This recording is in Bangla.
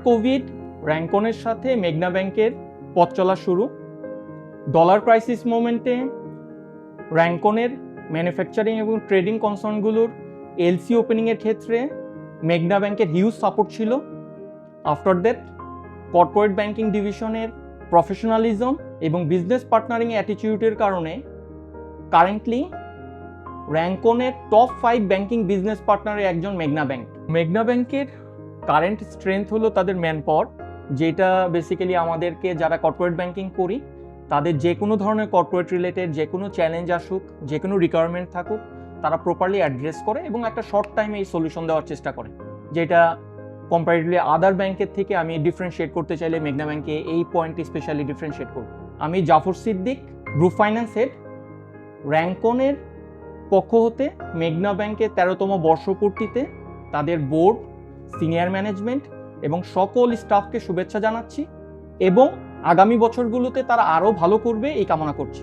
কোভিড র্যাঙ্কনের সাথে মেঘনা ব্যাংকের পথ চলা শুরু। ডলার ক্রাইসিস মোমেন্টে র্যাঙ্কনের ম্যানুফ্যাকচারিং এবং ট্রেডিং কনসার্নগুলোর এলসি ওপেনিংয়ের ক্ষেত্রে মেঘনা ব্যাংকের হিউজ সাপোর্ট ছিল। আফটার দ্যাট কর্পোরেট ব্যাংকিং ডিভিশনের প্রফেশনালিজম এবং বিজনেস পার্টনারিং অ্যাটিটিউডের কারণে কারেন্টলি র্যাঙ্কনের টপ 5 ব্যাংকিং বিজনেস পার্টনারের একজন মেঘনা ব্যাংক। মেঘনা ব্যাংকের কারেন্ট স্ট্রেংথ হলো তাদের ম্যান পাওয়ার, যেটা বেসিক্যালি আমাদেরকে যারা কর্পোরেট ব্যাংকিং করি তাদের যে কোনো ধরনের কর্পোরেট রিলেটেড যে কোনো চ্যালেঞ্জ আসুক, যে কোনো রিকোয়ারমেন্ট থাকুক, তারা প্রপারলি অ্যাড্রেস করে এবং একটা শর্ট টাইমে এই সলিউশন দেওয়ার চেষ্টা করে, যেটা কম্পারেটিভলি আদার ব্যাংকের থেকে আমি ডিফারেন্সিয়েট করতে চাইলে মেঘনা ব্যাংকে এই পয়েন্টটি স্পেশালি ডিফারেন্সিয়েট করব। আমি Jafar Siddique, group finance head. র্যাঙ্কনের পক্ষ হতে মেঘনা ব্যাংকের 13তম বর্ষপূর্তিতে তাদের বোর্ড, সিনিয়র ম্যানেজমেন্ট এবং সকল স্টাফকে শুভেচ্ছা জানাচ্ছি এবং আগামী বছরগুলোতে তারা আরও ভালো করবে এই কামনা করছি।